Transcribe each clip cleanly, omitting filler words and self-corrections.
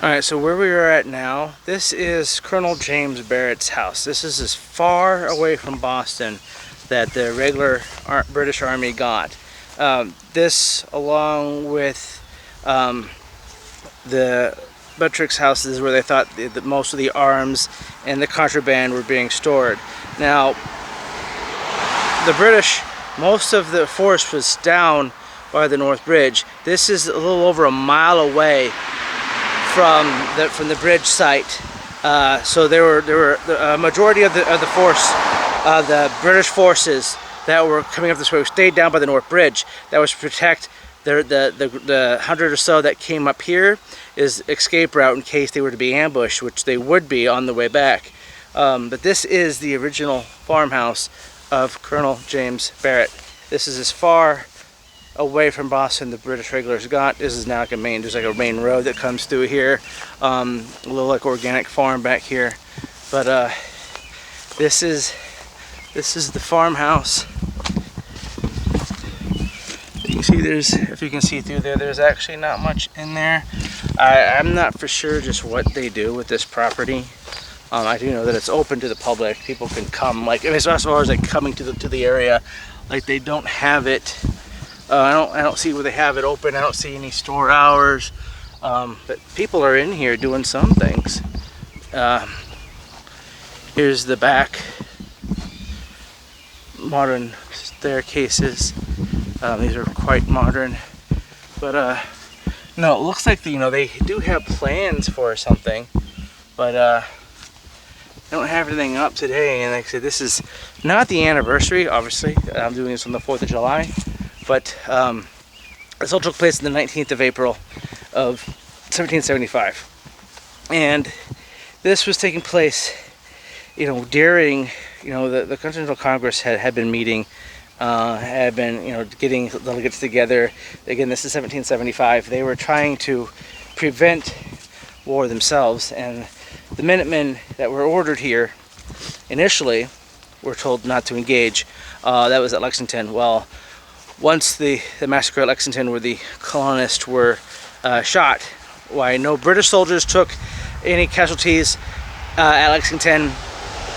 Alright, so where we are at now, this is Colonel James Barrett's house. This is as far away from Boston that the regular British Army got. This, along with the Buttrick's houses, where they thought that most of the arms and the contraband were being stored. Now, the British, most of the force was down by the North Bridge. This is a little over a mile away from the bridge site, so there were a majority of the force, the British forces that were coming up this way stayed down by the North Bridge. That was to protect the 100 or so that came up here is escape route in case they were to be ambushed, which they would be on the way back. But this is the original farmhouse of Colonel James Barrett. This is as far away from Boston the British regulars got. This is now like there's like a main road that comes through here, a little like organic farm back here, but this is the farmhouse. You can see if you can see through there's actually not much in there. I'm not for sure just what they do with this property. I do know that it's open to the public. People can come, like, I mean, as far as like coming to the area, like they don't have it. I don't see where they have it open. I don't see any store hours, but people are in here doing some things. Here's the back, modern staircases. These are quite modern, but no, it looks like they do have plans for something, but they don't have anything up today. And like I said, this is not the anniversary. Obviously, I'm doing this on the 4th of July. But this all took place on the 19th of April of 1775. And this was taking place, during, the Continental Congress had been meeting, had been, getting delegates together. Again, this is 1775. They were trying to prevent war themselves. And the Minutemen that were ordered here initially were told not to engage. That was at Lexington. Well, once the massacre at Lexington, where the colonists were shot, why no British soldiers took any casualties at Lexington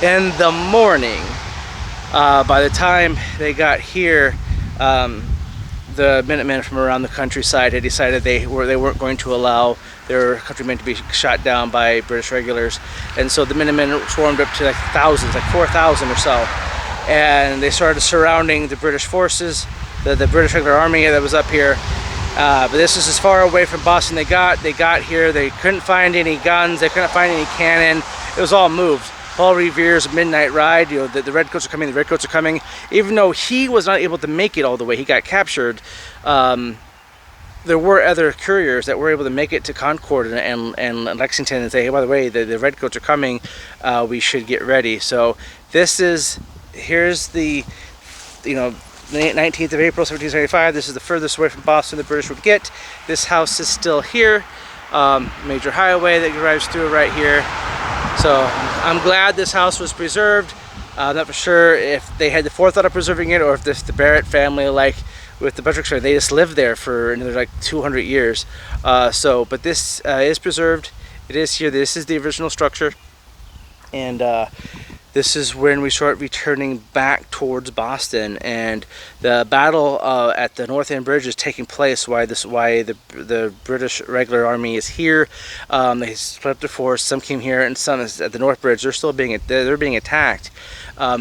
in the morning. By the time they got here, the Minutemen from around the countryside had decided they weren't going to allow their countrymen to be shot down by British regulars, and so the Minutemen swarmed up to like thousands, like 4,000 or so, and they started surrounding the British forces. The British regular army that was up here, but this is as far away from Boston they got here. They couldn't find any guns, they couldn't find any cannon. It was all moved. Paul Revere's midnight ride, the redcoats are coming, the redcoats are coming. Even though he was not able to make it all the way, he got captured. There were other couriers that were able to make it to Concord and Lexington and say, hey, by the way, the redcoats are coming, we should get ready. So here's the 19th of April, 1775. This is the furthest away from Boston the British would get. This house is still here. Major highway that drives through right here. So I'm glad this house was preserved. I'm not for sure if they had the forethought of preserving it, or if the Barrett family, like with the Buttrick family, they just lived there for another like 200 years. But this is preserved. It is here. This is the original structure, and this is when we start returning back towards Boston, and the battle at the North End Bridge is taking place. Why the British regular army is here. They split up their force. Some came here, and some is at the North Bridge. They're still being attacked.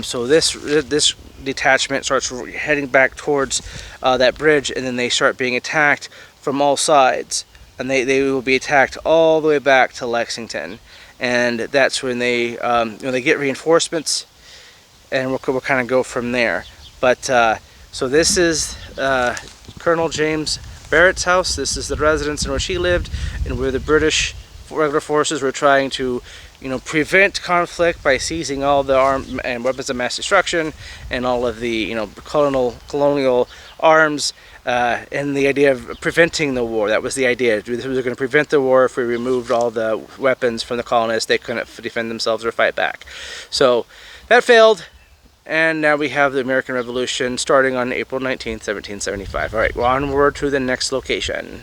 So this detachment starts heading back towards that bridge, and then they start being attacked from all sides, and they will be attacked all the way back to Lexington. And that's when they get reinforcements, and we'll kind of go from there. But so this is Colonel James Barrett's house. This is the residence in which he lived, and where the British regular forces were trying to prevent conflict by seizing all the arms and weapons of mass destruction and all of the colonial arms, and the idea of preventing the war. That was the idea. We were going to prevent the war if we removed all the weapons from the colonists. They couldn't defend themselves or fight back. So that failed, and now we have the American Revolution starting on April 19th, 1775. All right, well, onward to the next location.